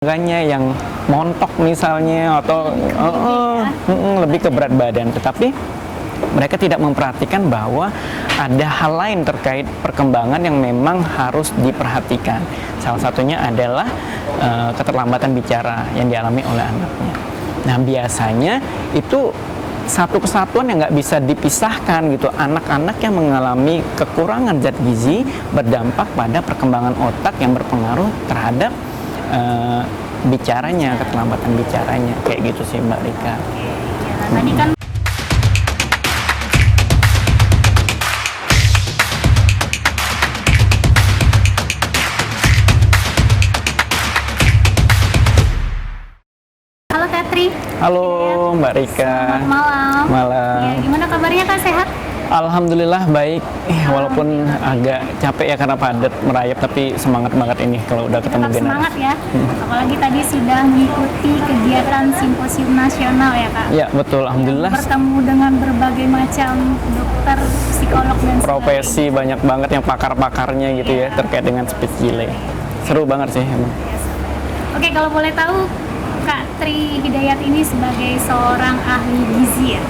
tetangganya yang montok misalnya atau lebih ke berat badan, tetapi mereka tidak memperhatikan bahwa ada hal lain terkait perkembangan yang memang harus diperhatikan. Salah satunya adalah keterlambatan bicara yang dialami oleh anaknya. Nah, biasanya itu satu kesatuan yang nggak bisa dipisahkan gitu. Anak-anak yang mengalami kekurangan zat gizi berdampak pada perkembangan otak yang berpengaruh terhadap bicaranya, keterlambatan bicaranya, kayak gitu sih Mbak Rika. Ya, tadi kan halo Katri. Halo Mbak Rika. Selamat malam. Malam. Ya, gimana kabarnya Kak, sehat? Alhamdulillah baik. Walaupun agak capek ya karena padat merayap, tapi semangat banget ini kalau udah ketemu Tetap generasi. semangat ya. Apalagi tadi sudah mengikuti kegiatan simposium nasional ya Kak. Ya betul, alhamdulillah. Bertemu dengan berbagai macam dokter, psikolog dan Profesi banyak banget yang pakar-pakarnya gitu ya terkait dengan speech delay. Seru banget sih emang. Oke, kalau boleh tahu Kak Tri Hidayat ini sebagai seorang ahli gizi ya.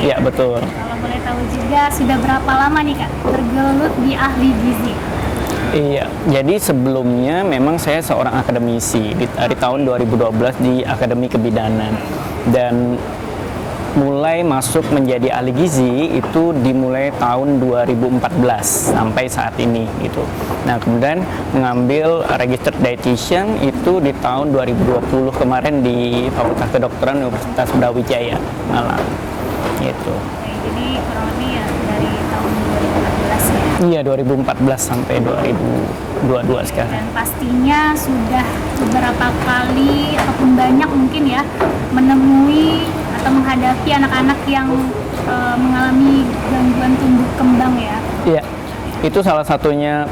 Iya betul. Kalau boleh tahu juga sudah berapa lama nih Kak bergelut di ahli gizi? Iya, jadi sebelumnya memang saya seorang akademisi dari tahun 2012 di Akademi Kebidanan, dan mulai masuk menjadi ahli gizi itu dimulai tahun 2014 sampai saat ini gitu. Nah, kemudian mengambil registered dietitian itu di tahun 2020 kemarin di Fakultas Kedokteran Universitas Brawijaya Malang gitu. Oke, jadi kurang lebih ya dari tahun 2014 ya. Iya, 2014 sampai 2022 sekarang. Dan pastinya sudah beberapa kali ataupun banyak mungkin ya menemui atau menghadapi anak-anak yang mengalami gangguan tumbuh kembang ya. Iya, itu salah satunya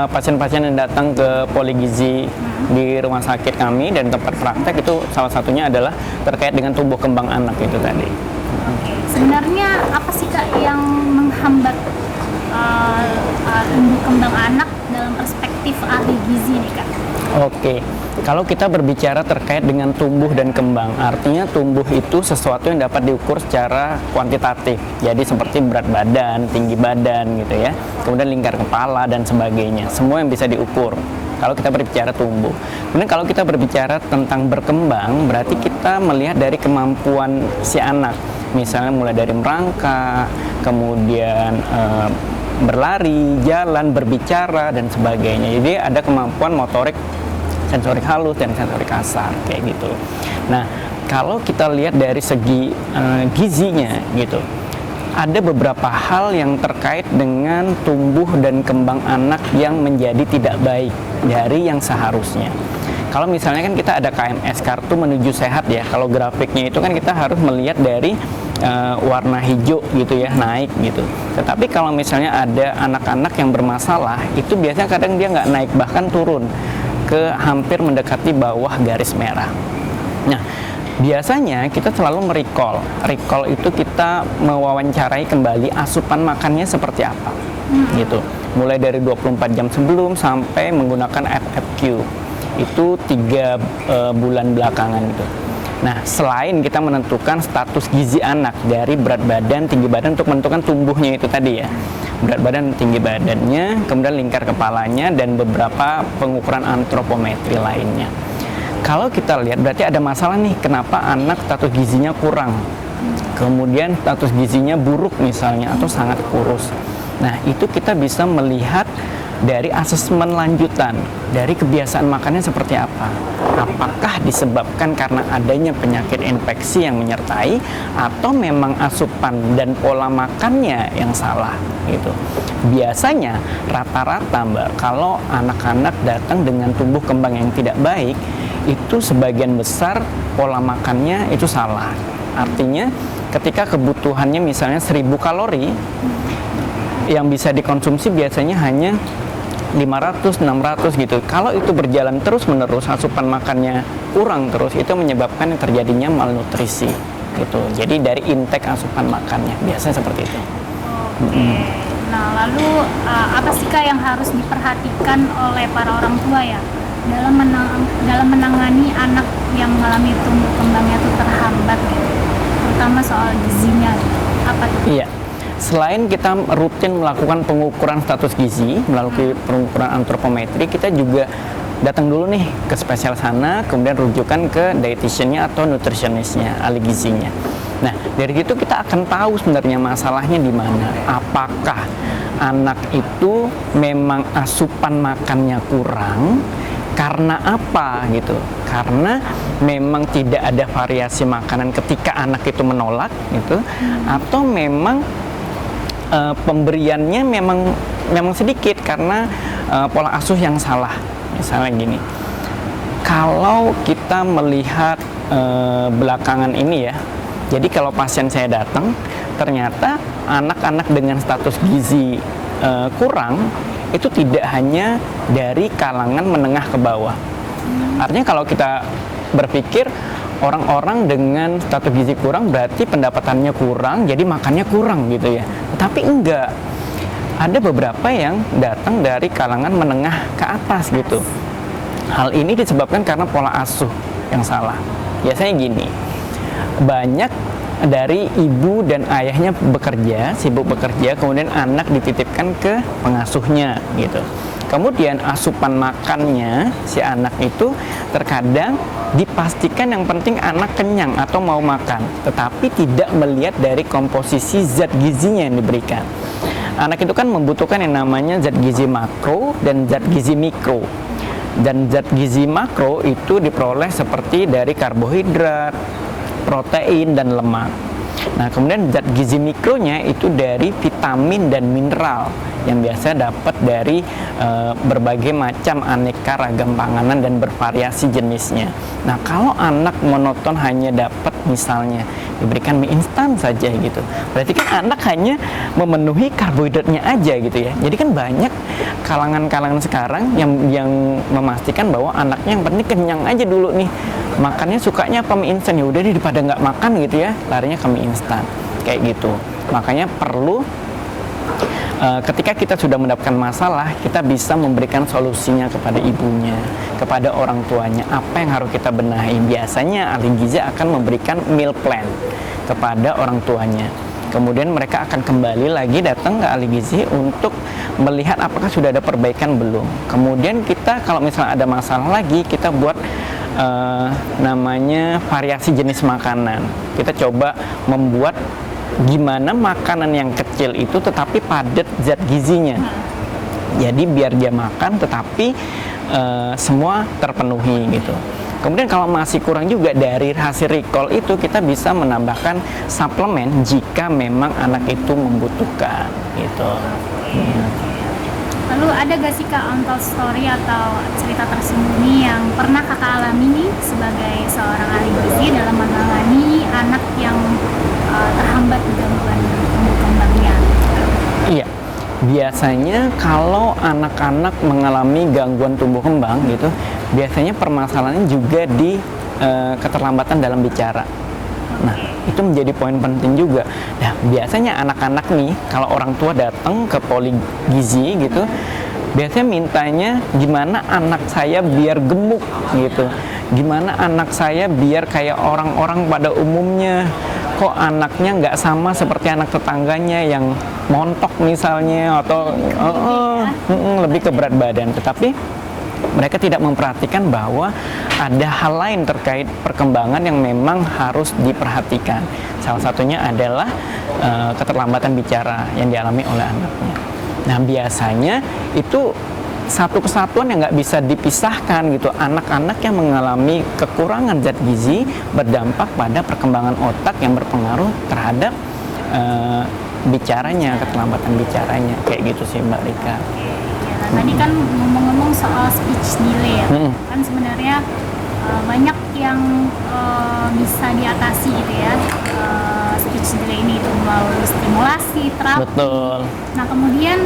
pasien-pasien yang datang ke Poligizi di rumah sakit kami dan tempat praktek, itu salah satunya adalah terkait dengan tumbuh kembang anak itu tadi. Oke, sebenarnya apa sih Kak yang menghambat tumbuh kembang anak dalam perspektif ahli gizi nih Kak? Oke, kalau kita berbicara terkait dengan tumbuh dan kembang, artinya tumbuh itu sesuatu yang dapat diukur secara kuantitatif. Jadi seperti berat badan, tinggi badan gitu ya, kemudian lingkar kepala dan sebagainya. Semua yang bisa diukur kalau kita berbicara tumbuh. Kemudian kalau kita berbicara tentang berkembang, berarti kita melihat dari kemampuan si anak. Misalnya mulai dari merangkak, kemudian berlari, jalan, berbicara, dan sebagainya. Jadi ada kemampuan motorik, sensorik halus dan sensorik kasar kayak gitu. Nah, kalau kita lihat dari segi gizinya gitu, ada beberapa hal yang terkait dengan tumbuh dan kembang anak yang menjadi tidak baik dari yang seharusnya. Kalau misalnya kan kita ada KMS, kartu menuju sehat ya. Kalau grafiknya itu kan kita harus melihat dari warna hijau gitu ya, naik gitu. Tetapi kalau misalnya ada anak-anak yang bermasalah, itu biasanya kadang dia nggak naik, bahkan turun ke hampir mendekati bawah garis merah. Nah, biasanya kita selalu recall itu kita mewawancarai kembali asupan makannya seperti apa gitu. Mulai dari 24 jam sebelum sampai menggunakan FFQ. Itu 3 bulan belakangan gitu. Nah, selain kita menentukan status gizi anak dari berat badan, tinggi badan untuk menentukan tumbuhnya itu tadi ya. Berat badan, tinggi badannya, kemudian lingkar kepalanya, dan beberapa pengukuran antropometri lainnya. Kalau kita lihat berarti ada masalah nih, kenapa anak status gizinya kurang, kemudian status gizinya buruk misalnya, atau sangat kurus. Nah, itu kita bisa melihat dari asesmen lanjutan, dari kebiasaan makannya seperti apa. Apakah disebabkan karena adanya penyakit infeksi yang menyertai, atau memang asupan dan pola makannya yang salah gitu. Biasanya rata-rata Mbak, kalau anak-anak datang dengan tumbuh kembang yang tidak baik, itu sebagian besar pola makannya itu salah. Artinya ketika kebutuhannya misalnya 1000 kalori, yang bisa dikonsumsi biasanya hanya 500-600 gitu. Kalau itu berjalan terus-menerus, asupan makannya kurang terus, itu menyebabkan terjadinya malnutrisi gitu. Jadi dari intake asupan makannya biasanya seperti itu. Oke. Nah, lalu apa sih Kak yang harus diperhatikan oleh para orang tua ya dalam menangani anak yang mengalami tumbuh kembangnya itu terhambat gitu, terutama soal gizinya apa tuh? Iya. Selain kita rutin melakukan pengukuran status gizi melalui pengukuran antropometri, kita juga datang dulu nih ke spesialis sana, kemudian rujukan ke dietitiannya atau nutritionistnya, ahli gizinya. Nah, dari situ kita akan tahu sebenarnya masalahnya di mana. Apakah anak itu memang asupan makannya kurang? Karena apa gitu? Karena memang tidak ada variasi makanan ketika anak itu menolak gitu, atau memang pemberiannya memang sedikit karena pola asuh yang salah. Misalnya gini, kalau kita melihat belakangan ini ya, jadi kalau pasien saya datang, ternyata anak-anak dengan status gizi kurang itu tidak hanya dari kalangan menengah ke bawah. Artinya kalau kita berpikir orang-orang dengan status gizi kurang berarti pendapatannya kurang, jadi makannya kurang gitu ya. Tapi enggak. Ada beberapa yang datang dari kalangan menengah ke atas gitu. Hal ini disebabkan karena pola asuh yang salah. Biasanya gini, banyak dari ibu dan ayahnya bekerja, sibuk bekerja, kemudian anak dititipkan ke pengasuhnya gitu. Kemudian asupan makannya si anak itu terkadang dipastikan yang penting anak kenyang atau mau makan, tetapi tidak melihat dari komposisi zat gizinya yang diberikan. Anak itu kan membutuhkan yang namanya zat gizi makro dan zat gizi mikro. Dan zat gizi makro itu diperoleh seperti dari karbohidrat, protein, dan lemak. Nah, kemudian zat gizi mikronya itu dari vitamin dan mineral yang biasa dapat dari berbagai macam aneka ragam panganan dan bervariasi jenisnya. Nah, kalau anak monoton hanya dapat misalnya diberikan mie instan saja gitu, berarti kan anak hanya memenuhi karbohidratnya aja gitu ya. Jadi kan banyak kalangan-kalangan sekarang yang memastikan bahwa anaknya yang penting kenyang aja dulu nih, makannya sukanya apa mie instan, ya udah daripada nggak makan gitu ya, larinya ke mie instan kayak gitu. Makanya perlu ketika kita sudah mendapatkan masalah, kita bisa memberikan solusinya kepada ibunya, kepada orang tuanya, apa yang harus kita benahi. Biasanya ahli gizi akan memberikan meal plan kepada orang tuanya. Kemudian mereka akan kembali lagi datang ke ahli gizi untuk melihat apakah sudah ada perbaikan belum. Kemudian kita kalau misalnya ada masalah lagi, kita buat namanya variasi jenis makanan. Kita coba membuat gimana makanan yang kecil itu tetapi padat zat gizinya. Jadi biar dia makan tetapi semua terpenuhi gitu. Kemudian kalau masih kurang juga, dari hasil recall itu kita bisa menambahkan suplemen jika memang anak itu membutuhkan gitu. Lalu ada gak sih Kak untold story atau cerita tersembunyi yang pernah Kakak alami nih sebagai seorang ahli gizi dalam menangani anak yang terhambat gangguan tumbuh kembangnya? Iya, biasanya kalau anak-anak mengalami gangguan tumbuh kembang gitu, biasanya permasalahannya juga di keterlambatan dalam bicara. Nah, itu menjadi poin penting juga. Nah, biasanya anak-anak nih, kalau orang tua datang ke poli gizi gitu, biasanya mintanya gimana anak saya biar gemuk gitu, gimana anak saya biar kayak orang-orang pada umumnya. Kok anaknya nggak sama seperti anak tetangganya yang montok misalnya, atau lebih ke berat badan. Tetapi mereka tidak memperhatikan bahwa ada hal lain terkait perkembangan yang memang harus diperhatikan. Salah satunya adalah keterlambatan bicara yang dialami oleh anaknya. Nah, biasanya itu satu kesatuan yang nggak bisa dipisahkan gitu. Anak-anak yang mengalami kekurangan zat gizi berdampak pada perkembangan otak yang berpengaruh terhadap bicaranya, keterlambatan bicaranya, kayak gitu sih Mbak Rika. Tadi kan ngomong-ngomong soal speech delay ya, kan sebenarnya banyak yang bisa diatasi gitu ya, speech delay ini itu melalui stimulasi, terapi. Betul. Nah, kemudian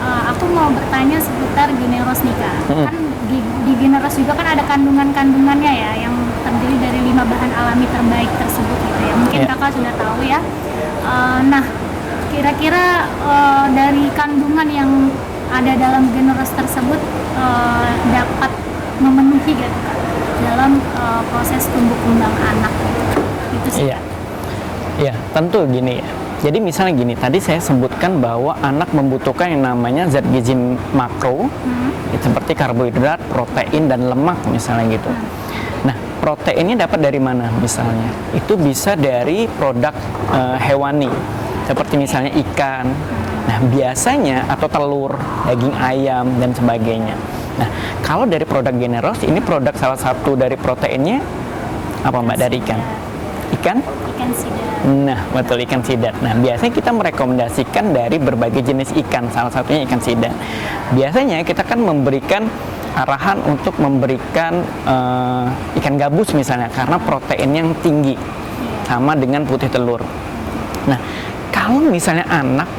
aku mau bertanya seputar Generos nih Kak. Kan di Generos juga kan ada kandungan-kandungannya ya, yang terdiri dari 5 bahan alami terbaik tersebut gitu ya. Mungkin Kakak sudah tahu ya. Nah, kira-kira dari kandungan yang ada dalam Generos tersebut dapat memenuhi gitu Kak dalam proses tumbuh kembang anak gitu. Itu sih. Iya. Ya, tentu gini ya. Jadi misalnya gini, tadi saya sebutkan bahwa anak membutuhkan yang namanya zat gizi makro, seperti karbohidrat, protein, dan lemak misalnya gitu. Nah, proteinnya dapat dari mana misalnya? Itu bisa dari produk hewani, seperti misalnya ikan. Nah, biasanya atau telur, daging ayam, dan sebagainya. Nah, kalau dari produk Generos, ini produk salah satu dari proteinnya apa Mbak dari ikan? Ikan? Ikan sidap. Nah, betul, ikan sidap. Nah, biasanya kita merekomendasikan dari berbagai jenis ikan, salah satunya ikan sidap. Biasanya kita kan memberikan arahan untuk memberikan ikan gabus misalnya, karena protein yang tinggi, sama dengan putih telur. Nah, kalau misalnya anak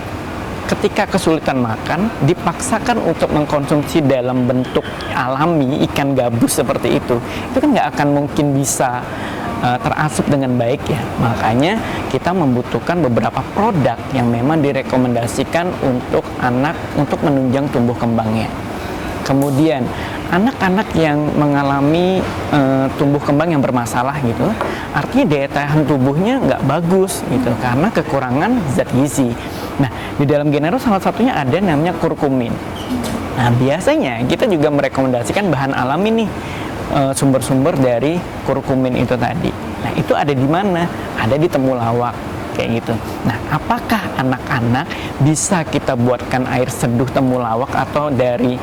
ketika kesulitan makan, dipaksakan untuk mengkonsumsi dalam bentuk alami ikan gabus seperti itu kan nggak akan mungkin bisa terasup dengan baik ya. Makanya kita membutuhkan beberapa produk yang memang direkomendasikan untuk anak untuk menunjang tumbuh kembangnya. Kemudian anak-anak yang mengalami tumbuh kembang yang bermasalah gitu, artinya daya tahan tubuhnya nggak bagus gitu karena kekurangan zat gizi. Nah, di dalam Generos salah satunya ada namanya kurkumin. Nah, biasanya kita juga merekomendasikan bahan alami nih, sumber-sumber dari kurkumin itu tadi. Nah, itu ada di mana? Ada di temulawak kayak gitu. Nah, apakah anak-anak bisa kita buatkan air seduh temulawak atau dari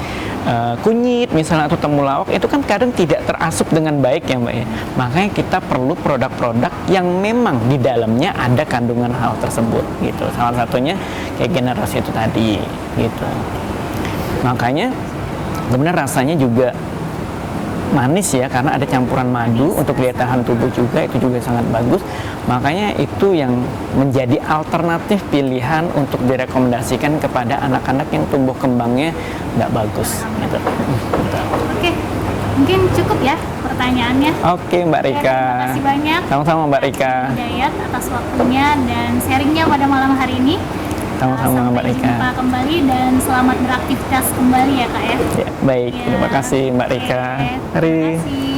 kunyit misalnya atau temulawak? Itu kan kadang tidak terasup dengan baik ya Mbak ya. Makanya kita perlu produk-produk yang memang di dalamnya ada kandungan hal tersebut gitu. Salah satunya kayak Generos itu tadi gitu. Makanya sebenarnya rasanya juga manis ya, karena ada campuran madu untuk daya tahan tubuh juga, itu juga sangat bagus. Makanya itu yang menjadi alternatif pilihan untuk direkomendasikan kepada anak-anak yang tumbuh kembangnya nggak bagus gitu. Oke, mungkin cukup ya pertanyaannya. Oke Mbak Rika. Terima kasih banyak. Sama-sama Mbak Rika. Hidayat atas waktunya dan sharingnya pada malam hari ini. Sama-sama Mbak Rika. Sampai jumpa kembali dan selamat beraktivitas kembali ya Kak ya. Ya, baik, Ya. terima kasih Mbak Rika. Oke, Mari. terima kasih.